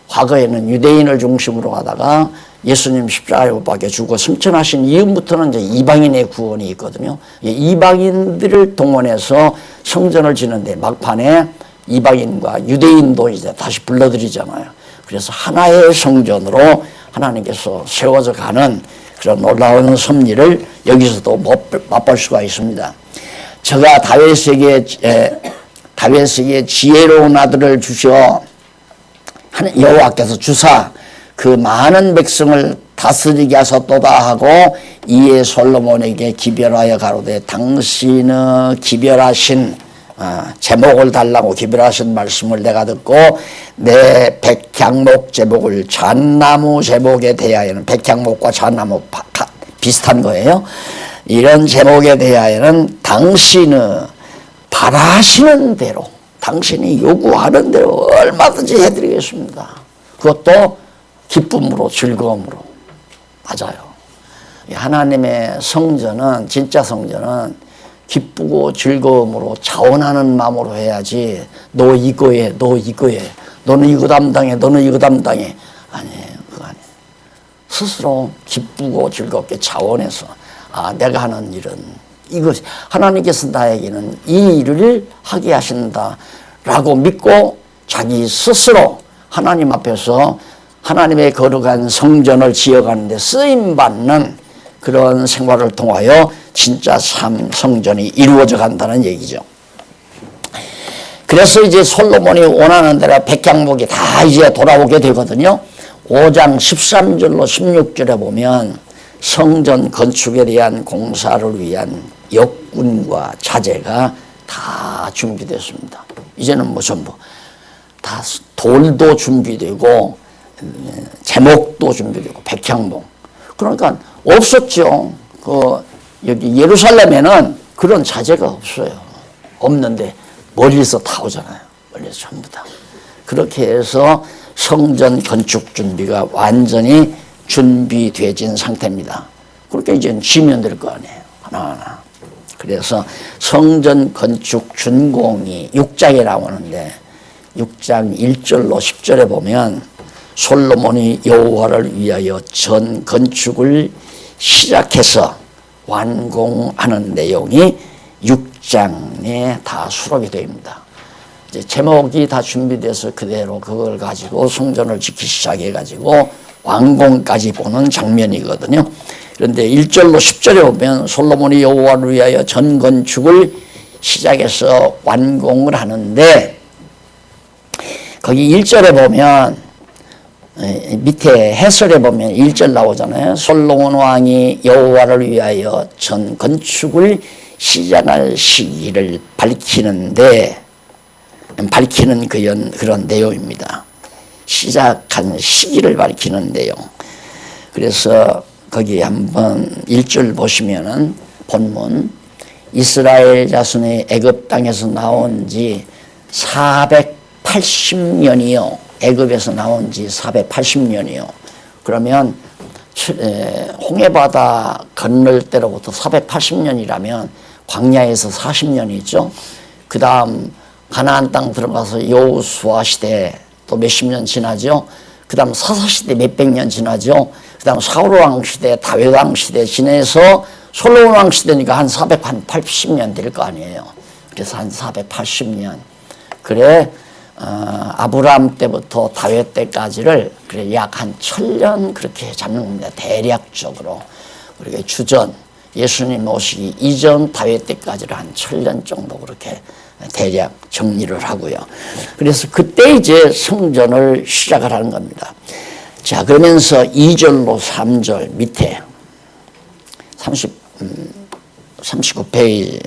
과거에는 유대인을 중심으로 하다가 예수님 십자가에 못 박혀 죽고 승천하신 이후부터는 이제 이방인의 구원이 있거든요. 이방인들을 동원해서 성전을 지는데 막판에 이방인과 유대인도 이제 다시 불러들이잖아요. 그래서 하나의 성전으로 하나님께서 세워져 가는 그런 놀라운 섭리를 여기서도 맛볼 수가 있습니다. 저가 다윗에게 지혜로운 아들을 주셔 여호와께서 주사 그 많은 백성을 다스리게 하셨도다 하고 이에 솔로몬에게 기별하여 가로되 당신의 기별하신 제목을 달라고 기별하신 말씀을 내가 듣고 내 백향목 제목을 잣나무 제목에 대하여는 백향목과 잣나무 비슷한 거예요. 이런 제목에 대하여는 당신의 바라시는 대로 당신이 요구하는 대로 얼마든지 해드리겠습니다. 그것도 기쁨으로 즐거움으로. 맞아요. 하나님의 성전은 진짜 성전은 기쁘고 즐거움으로 자원하는 마음으로 해야지 너 이거 해 너 이거 해 너는 이거 담당해 너는 이거 담당해 아니에요. 그거 아니에요. 스스로 기쁘고 즐겁게 자원해서 내가 하는 일은 이것 하나님께서 나에게는 이 일을 하게 하신다라고 믿고 자기 스스로 하나님 앞에서 하나님의 거룩한 성전을 지어가는 데 쓰임받는 그런 생활을 통하여 진짜 참 성전이 이루어져 간다는 얘기죠. 그래서 이제 솔로몬이 원하는 대로 백향목이 다 이제 돌아오게 되거든요. 5장 13절로 16절에 보면 성전 건축에 대한 공사를 위한 역군과 자재가 다 준비됐습니다. 이제는 뭐 전부 다 돌도 준비되고 제목도 준비되고 백향목. 그러니까 없었죠. 여기 예루살렘에는 그런 자재가 없어요. 없는데 멀리서 다 오잖아요. 멀리서 전부 다. 그렇게 해서 성전 건축 준비가 완전히 준비되진 상태입니다. 그렇게 이제 지면 될 거 아니에요. 하나하나. 그래서 성전 건축 준공이 6장에 나오는데 6장 1절로 10절에 보면 솔로몬이 여호와를 위하여 전 건축을 시작해서 완공하는 내용이 6장에 다 수록이 됩니다. 이제 제목이 다 준비돼서 그대로 그걸 가지고 성전을 짓기 시작해가지고 완공까지 보는 장면이거든요. 그런데 1절로 10절에 보면 솔로몬이 여호와를 위하여 전 건축을 시작해서 완공을 하는데 거기 1절에 보면 밑에 해설에 보면 1절 나오잖아요. 솔로몬 왕이 여호와를 위하여 전 건축을 시작할 시기를 밝히는 그런 내용입니다. 시작한 시기를 밝히는 내용. 그래서 거기 한번 1절 보시면은 본문 이스라엘 자손이 애굽 땅에서 나온 지 480년이요. 애굽에서 나온 지 480년이요. 그러면 홍해바다 건널 때로부터 480년이라면 광야에서 40년이죠. 그 다음 가나안 땅 들어가서 여호수아 시대 또 몇십 년 지나죠. 그 다음 사사시대 몇백 년 지나죠. 그 다음 사울왕 시대, 다윗왕 시대 지내서 솔로몬 왕 시대니까 한 480년 될 거 아니에요. 그래서 한 480년. 그래 아브라함 때부터 다윗 때까지를 그래 약 한 1000년 그렇게 잡는 겁니다. 대략적으로. 그렇게 주전 예수님 오시기 이전 다윗 때까지를 한 1000년 정도 그렇게 대략 정리를 하고요. 그래서 그때 이제 성전을 시작을 하는 겁니다. 자, 그러면서 2절로 3절 밑에 39페이지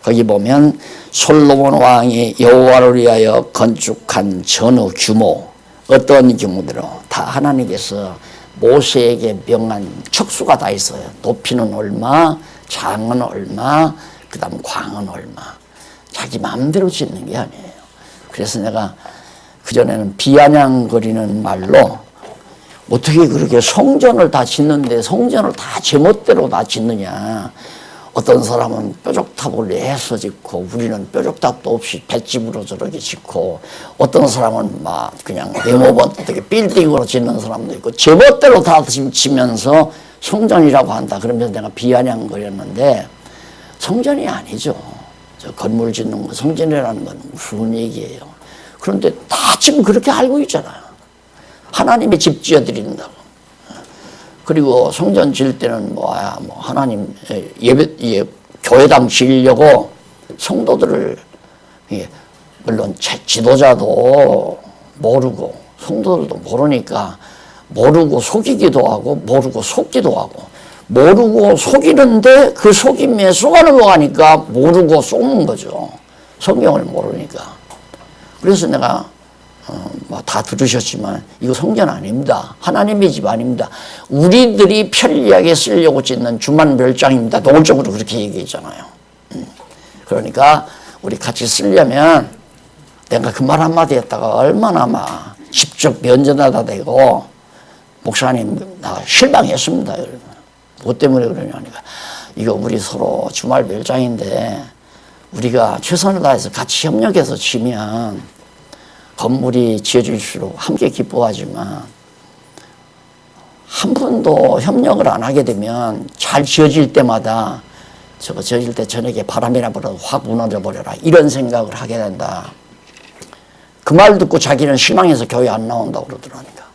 거기 보면 솔로몬 왕이 여호와를 위하여 건축한 전후 규모, 어떤 규모대로 다 하나님께서 모세에게 명한 척수가 다 있어요. 높이는 얼마, 장은 얼마, 그 다음 광은 얼마. 자기 마음대로 짓는 게 아니에요. 그래서 내가 그전에는 비아냥거리는 말로 어떻게 그렇게 성전을 다 짓는데 성전을 다 제멋대로 다 짓느냐. 어떤 사람은 뾰족탑을 내서 짓고 우리는 뾰족탑도 없이 볏집으로 저렇게 짓고 어떤 사람은 막 그냥 네모번 어떻게 빌딩으로 짓는 사람도 있고 제멋대로 다 짓면서 성전이라고 한다. 그러면서 내가 비아냥거렸는데 성전이 아니죠. 저 건물 짓는 거 성전이라는 건 무슨 얘기예요. 그런데 다 지금 그렇게 알고 있잖아요. 하나님의 집 지어드린다고. 그리고 성전 지을 때는 뭐야, 뭐 하나님 교회당 지으려고 성도들을 물론 지도자도 모르고 성도들도 모르니까 모르고 속이기도 하고 모르고 속기도 하고 모르고 속이는데 그 속임에 속아놓고 하니까 모르고 속는 거죠. 성경을 모르니까. 그래서 내가 뭐 다 들으셨지만 이거 성전 아닙니다. 하나님의 집 아닙니다. 우리들이 편리하게 쓰려고 짓는 주만 멸장입니다. 노골적으로 그렇게 얘기했잖아요. 그러니까 우리 같이 쓰려면 내가 그 말 한마디 했다가 얼마나 막 직접 면전하다 대고 목사님 나 실망했습니다. 뭐 때문에 그러냐니까 이거 우리 서로 주말 멸장인데 우리가 최선을 다해서 같이 협력해서 지면 건물이 지어질수록 함께 기뻐하지만 한 번도 협력을 안 하게 되면 잘 지어질 때마다 저거 지어질 때 저녁에 바람이나 불어도 확 무너져 버려라 이런 생각을 하게 된다. 그 말 듣고 자기는 실망해서 교회 안 나온다고 그러더라니까.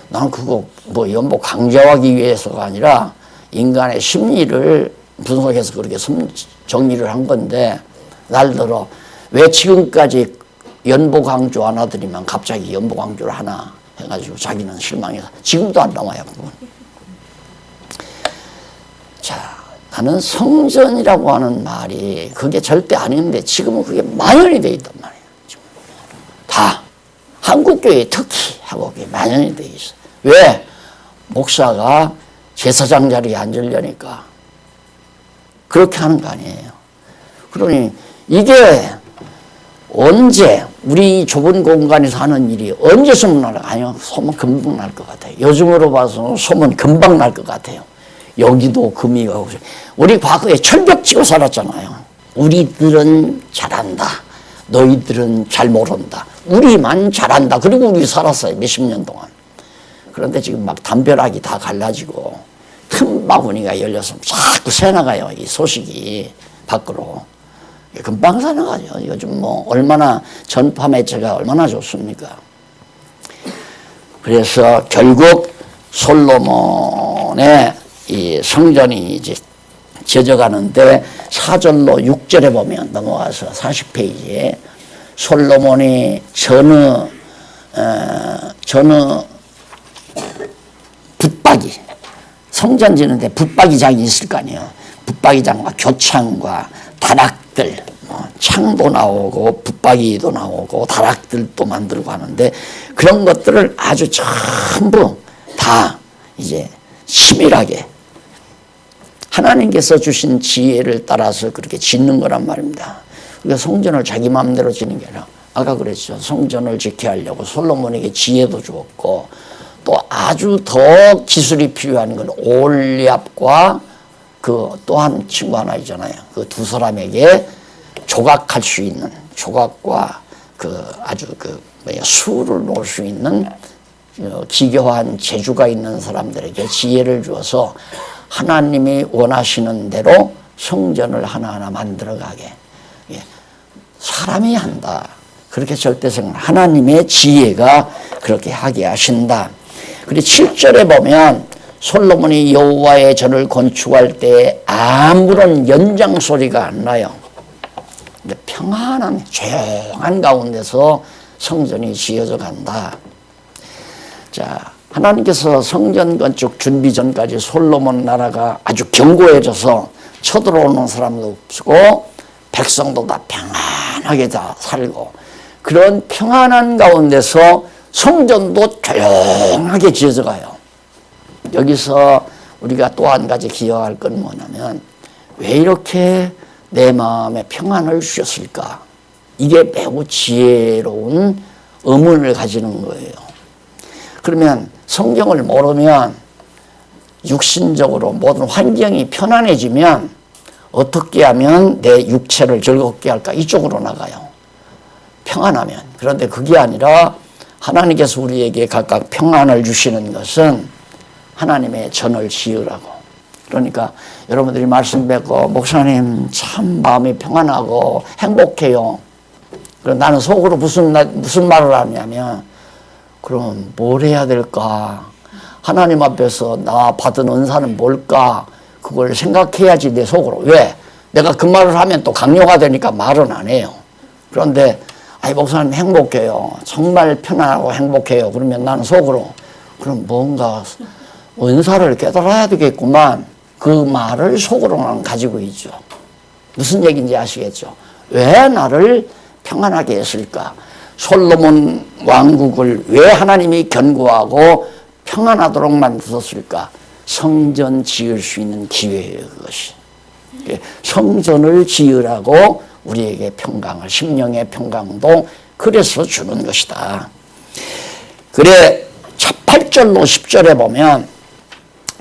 나는 그거 뭐 연보 강조하기 위해서가 아니라 인간의 심리를 분석해서 그렇게 정리를 한 건데 날들어 왜 지금까지 연보 강조 안 하더니만 갑자기 연보 강조를 하나 해가지고 자기는 실망해서 지금도 안 나와요. 그건. 자, 나는 성전이라고 하는 말이 그게 절대 아닌데 지금은 그게 만연이 돼 있단 말이에요. 지금. 다 한국교회 특히 하고 그게 만연이 돼 있어. 왜? 목사가 제사장 자리에 앉으려니까 그렇게 하는 거 아니에요. 그러니 이게 언제 우리 좁은 공간에서 하는 일이 언제 소문나요? 아니요. 소문 금방 날 것 같아요. 요즘으로 봐서 소문 금방 날 것 같아요. 여기도 금이 가고 우리 과거에 철벽 치고 살았잖아요. 우리들은 잘한다. 너희들은 잘 모른다. 우리만 잘한다. 그리고 우리 살았어요. 몇십 년 동안. 그런데 지금 막 담벼락이 다 갈라지고 틈바구니가 열려서 자꾸 새나가요. 이 소식이 밖으로. 금방 새나가죠. 요즘 뭐 얼마나 전파 매체가 얼마나 좋습니까? 그래서 결국 솔로몬의 이 성전이 이제 지어져가는데 4절로 6절에 보면 넘어가서 40페이지에 솔로몬이 전후 붙박이 성전 지는데 붙박이장이 있을 거 아니에요. 붙박이장과 교창과 다락들 창도 나오고 붙박이도 나오고 다락들도 만들고 하는데 그런 것들을 아주 전부 다 이제 치밀하게 하나님께서 주신 지혜를 따라서 그렇게 짓는 거란 말입니다. 그러니까 성전을 자기 마음대로 짓는 게 아니라 아까 그랬죠. 성전을 짓게 하려고 솔로몬에게 지혜도 주었고 또 아주 더 기술이 필요한 건 올리압과 그 또한 친구 하나 있잖아요. 그 두 사람에게 조각할 수 있는 조각과 그 아주 그 수를 놓을 수 있는 기교한 재주가 있는 사람들에게 지혜를 주어서 하나님이 원하시는 대로 성전을 하나하나 만들어가게 사람이 한다. 그렇게 절대성은 하나님의 지혜가 그렇게 하게 하신다. 그리고 7절에 보면 솔로몬이 여호와의 전을 건축할 때 아무런 연장 소리가 안 나요. 근데 평안한 조용한 가운데서 성전이 지어져 간다. 자, 하나님께서 성전 건축 준비 전까지 솔로몬 나라가 아주 견고해져서 쳐들어오는 사람도 없고 백성도 다 평안하게 다 살고 그런 평안한 가운데서 성전도 조용하게 지어져 가요. 여기서 우리가 또 한 가지 기억할 건 뭐냐면 왜 이렇게 내 마음에 평안을 주셨을까? 이게 매우 지혜로운 의문을 가지는 거예요. 그러면 성경을 모르면 육신적으로 모든 환경이 편안해지면 어떻게 하면 내 육체를 즐겁게 할까? 이쪽으로 나가요. 평안하면. 그런데 그게 아니라 하나님께서 우리에게 각각 평안을 주시는 것은 하나님의 전을 지으라고. 그러니까 여러분들이 말씀 뵙고 목사님 참 마음이 평안하고 행복해요. 그럼 나는 속으로 무슨 말을 하냐면 그럼 뭘 해야 될까? 하나님 앞에서 나 받은 은사는 뭘까? 그걸 생각해야지 내 속으로. 왜? 내가 그 말을 하면 또 강요가 되니까 말은 안 해요. 그런데 아이 목사님 행복해요. 정말 편안하고 행복해요. 그러면 나는 속으로 그럼 뭔가 은사를 깨달아야 되겠구만. 그 말을 속으로는 가지고 있죠. 무슨 얘기인지 아시겠죠? 왜 나를 평안하게 했을까? 솔로몬 왕국을 왜 하나님이 견고하고 평안하도록 만드셨을까? 성전 지을 수 있는 기회예요, 그것이. 성전을 지으라고 우리에게 평강을, 심령의 평강도 그래서 주는 것이다. 그래, 8절로 10절에 보면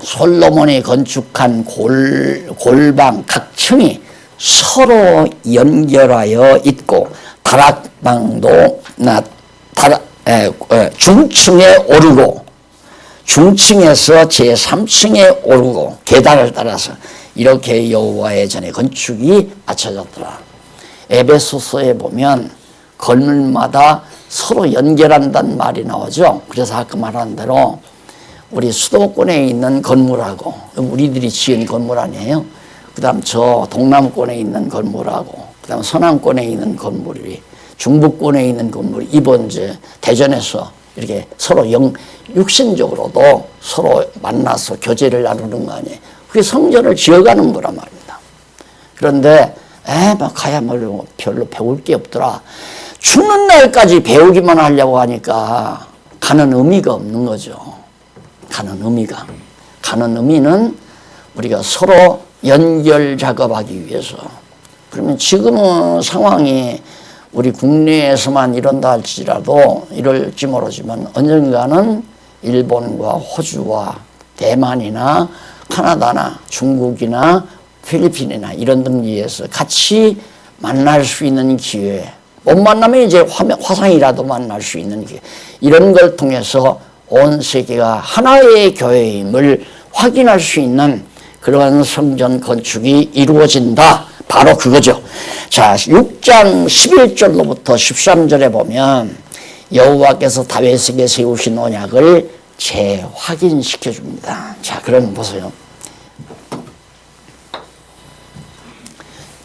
솔로몬이 건축한 골방 각 층이 서로 연결하여 있고 다락방도 중층에 오르고 중층에서 제3층에 오르고 계단을 따라서 이렇게 여호와의 전에 건축이 맞춰졌더라. 에베소서에 보면 건물마다 서로 연결한다는 말이 나오죠. 그래서 아까 말한 대로 우리 수도권에 있는 건물하고 우리들이 지은 건물 아니에요. 그 다음 저 동남권에 있는 건물하고 그 다음 서남권에 있는 건물이 중부권에 있는 건물이 이번 이제 대전에서 이렇게 서로 육신적으로도 서로 만나서 교제를 나누는 거 아니에요. 그게 성전을 지어가는 거란 말입니다. 그런데 막 가야 별로 배울 게 없더라. 죽는 날까지 배우기만 하려고 하니까 가는 의미가 없는 거죠. 가는 의미는 우리가 서로 연결 작업하기 위해서. 그러면 지금은 상황이 우리 국내에서만 이런다 할지라도 이럴지 모르지만 언젠가는 일본과 호주와 대만이나 카나다나 중국이나 필리핀이나 이런 등지에서 같이 만날 수 있는 기회, 못 만나면 이제 화상이라도 만날 수 있는 기회, 이런 걸 통해서 온 세계가 하나의 교회임을 확인할 수 있는 그러한 성전 건축이 이루어진다. 바로 그거죠. 자, 6장 11절로부터 13절에 보면 여호와께서 다윗에게 세우신 언약을 재확인시켜 줍니다. 자, 그럼 보세요.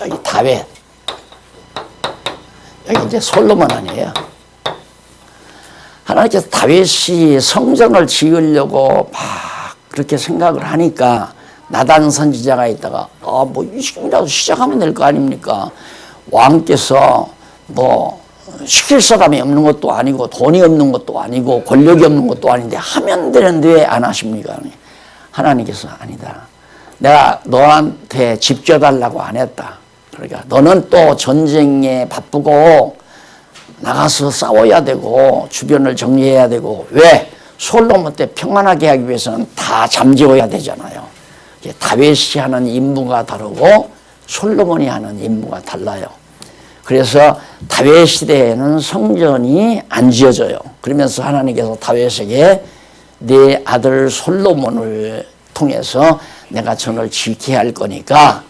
여기 다윗, 여기 이제 솔로몬 아니에요. 하나님께서 다윗이 성전을 지으려고 막 그렇게 생각을 하니까 나단 선지자가 있다가 지금이라도 시작하면 될 거 아닙니까? 왕께서 시킬 사람이 없는 것도 아니고 돈이 없는 것도 아니고 권력이 없는 것도 아닌데 하면 되는데 왜 안 하십니까? 하나님께서 아니다. 내가 너한테 집 줘달라고 안 했다. 그러니까 너는 또 전쟁에 바쁘고 나가서 싸워야 되고 주변을 정리해야 되고 왜? 솔로몬 때 평안하게 하기 위해서는 다 잠재워야 되잖아요. 다윗이 하는 임무가 다르고 솔로몬이 하는 임무가 달라요. 그래서 다윗 시대에는 성전이 안 지어져요. 그러면서 하나님께서 다윗에게 네 아들 솔로몬을 통해서 내가 전을 지게 할 거니까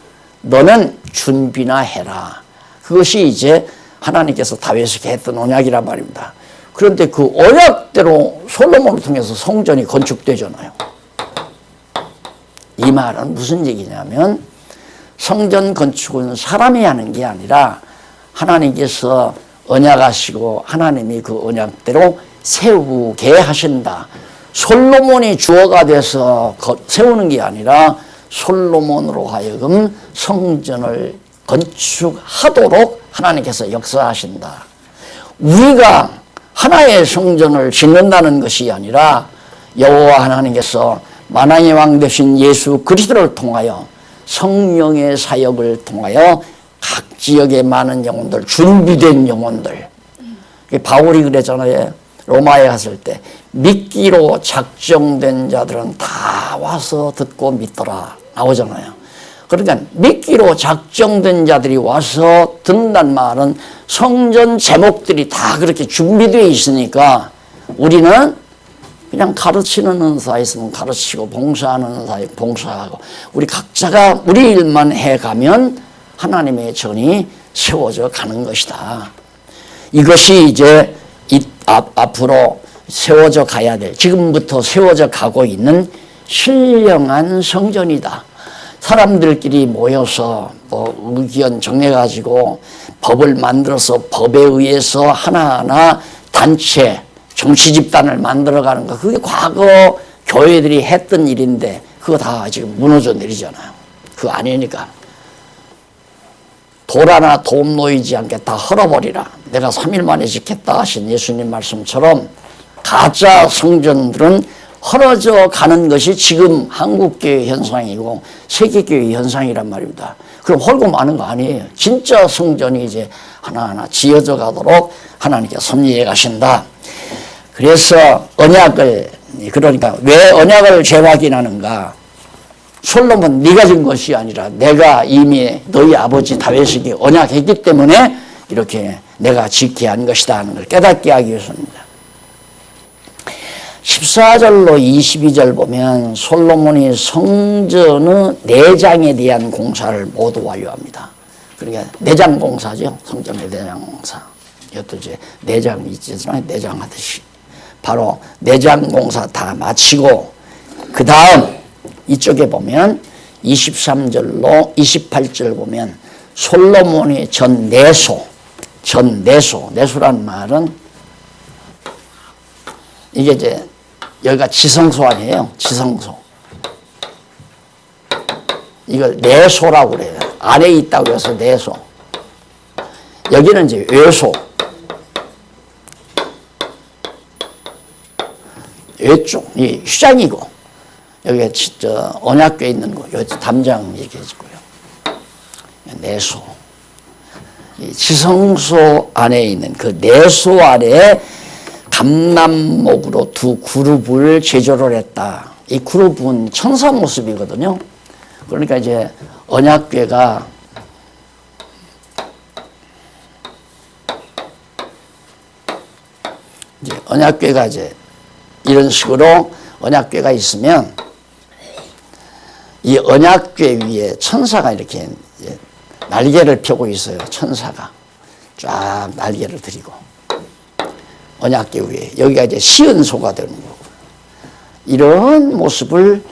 너는 준비나 해라. 그것이 이제 하나님께서 다윗에게 했던 언약이란 말입니다. 그런데 그 언약대로 솔로몬을 통해서 성전이 건축되잖아요. 이 말은 무슨 얘기냐면 성전 건축은 사람이 하는 게 아니라 하나님께서 언약하시고 하나님이 그 언약대로 세우게 하신다. 솔로몬이 주어가 돼서 세우는 게 아니라 솔로몬으로 하여금 성전을 건축하도록 하나님께서 역사하신다. 우리가 하나의 성전을 짓는다는 것이 아니라 여호와 하나님께서 만왕의 왕 되신 예수 그리스도를 통하여 성령의 사역을 통하여 각 지역의 많은 영혼들, 준비된 영혼들, 바울이 그랬잖아요. 로마에 갔을 때 믿기로 작정된 자들은 다 와서 듣고 믿더라 나오잖아요. 그러니까 믿기로 작정된 자들이 와서 듣는다는 말은 성전 제목들이 다 그렇게 준비되어 있으니까 우리는 그냥 가르치는 은사 있으면 가르치고 봉사하는 은사 봉사하고 우리 각자가 우리 일만 해가면 하나님의 전이 세워져 가는 것이다. 이것이 이제 앞으로 세워져 가야 될, 지금부터 세워져 가고 있는 신령한 성전이다. 사람들끼리 모여서 뭐 의견 정해가지고 법을 만들어서 법에 의해서 하나하나 단체, 정치 집단을 만들어가는 거, 그게 과거 교회들이 했던 일인데 그거 다 지금 무너져 내리잖아요. 그거 아니니까. 돌 하나 도움 놓이지 않게 다 헐어버리라. 내가 3일 만에 짓겠다 하신 예수님 말씀처럼 가짜 성전들은 헐어져 가는 것이 지금 한국교회 현상이고 세계교회 현상이란 말입니다. 그럼 헐고 마는 거 아니에요. 진짜 성전이 이제 하나하나 지어져 가도록 하나님께 섭리해 가신다. 그래서 언약을, 그러니까 왜 언약을 재확인하는가? 솔로몬 네가 진 것이 아니라 내가 이미 너희 아버지 다윗에게 언약했기 때문에 이렇게 내가 짓게 한 것이다 하는 걸 깨닫게 하기 위해서입니다. 14절로 22절 보면 솔로몬이 성전의 내장에 대한 공사를 모두 완료합니다. 그러니까 내장 공사죠. 성전의 내장 공사. 이것도 이제 내장 있잖아요. 내장하듯이. 바로 내장 공사 다 마치고 그 다음 이쪽에 보면 23절로 28절 보면 솔로몬이 내소라는 말은 이게 이제 여기가 지성소 아니에요. 지성소. 이걸 내소라고 그래요. 안에 있다고 해서 내소. 여기는 이제 외소. 외쪽이 휴장이고 여기가 진짜 언약궤 있는 거, 여기 담장 이렇게 해주고요. 내소. 이 지성소 안에 있는 그 내소 안에 감람목으로 두 그룹을 제조를 했다. 이 그룹은 천사 모습이거든요. 그러니까 이제 언약궤가 이제 이런 식으로 언약궤가 있으면 이 언약궤 위에 천사가 이렇게 날개를 펴고 있어요. 천사가 쫙 날개를 들이고 언약궤 위에 여기가 이제 시은소가 되는 거고 이런 모습을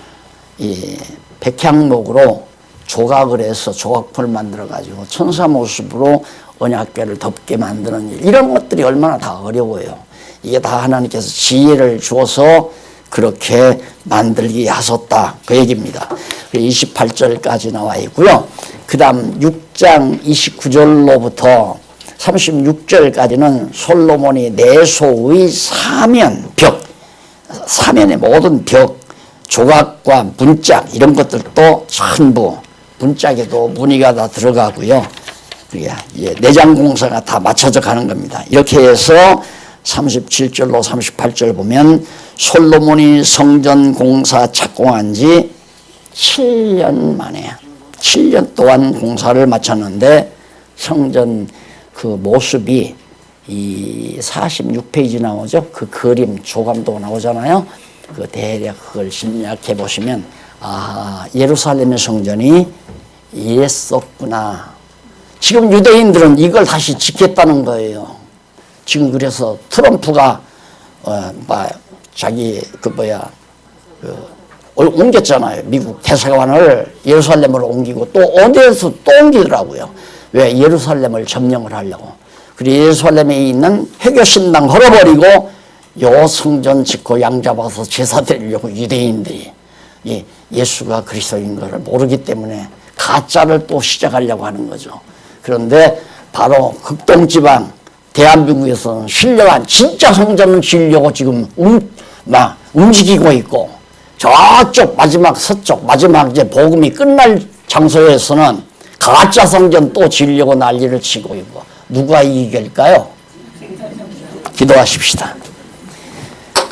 이 백향목으로 조각을 해서 조각품을 만들어 가지고 천사 모습으로 언약궤를 덮게 만드는 일, 이런 것들이 얼마나 다 어려워요. 이게 다 하나님께서 지혜를 주어서 그렇게 만들게 하셨다 그 얘기입니다. 28절까지 나와 있고요. 그 다음 6장 29절로부터 36절까지는 솔로몬이 내소의 사면의 모든 벽, 조각과 문짝 이런 것들도 전부 문짝에도 무늬가 다 들어가고요. 내장 공사가 다 맞춰져 가는 겁니다. 이렇게 해서 37절로 38절 보면 솔로몬이 성전 공사 착공한 지 7년 만에 7년 동안 공사를 마쳤는데 성전 그 모습이 이 46페이지 나오죠. 그 그림 조감도 나오잖아요. 그 대략 그걸 심리학해 보시면 예루살렘의 성전이 이랬었구나. 지금 유대인들은 이걸 다시 짓겠다는 거예요. 지금 그래서 트럼프가 자기 옮겼잖아요. 미국 대사관을 예루살렘으로 옮기고 또 어디에서 또 옮기더라고요. 왜? 예루살렘을 점령을 하려고. 그리고 예루살렘에 있는 회교신당 걸어버리고 요 성전 짓고 양 잡아서 제사 드리려고 유대인들이 예수가 그리스도인 것을 모르기 때문에 가짜를 또 시작하려고 하는 거죠. 그런데 바로 극동지방 대한민국에서는 신령한 진짜 성전을 지으려고 지금 막 움직이고 있고, 저쪽 마지막 서쪽 마지막 이제 복음이 끝날 장소에서는 가짜 성전 또 지으려고 난리를 치고 있고, 누가 이길까요? 기도하십시다.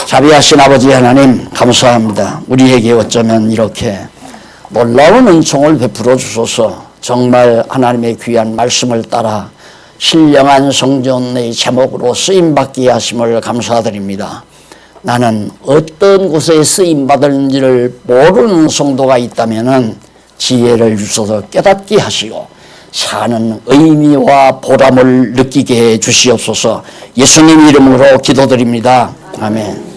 자비하신 아버지 하나님 감사합니다. 우리에게 어쩌면 이렇게 놀라운 은총을 베풀어 주셔서 정말 하나님의 귀한 말씀을 따라 신령한 성전의 제목으로 쓰임받게 하심을 감사드립니다. 나는 어떤 곳에 쓰임받을지를 모르는 성도가 있다면 지혜를 주셔서 깨닫게 하시고 사는 의미와 보람을 느끼게 해 주시옵소서. 예수님 이름으로 기도드립니다. 아멘.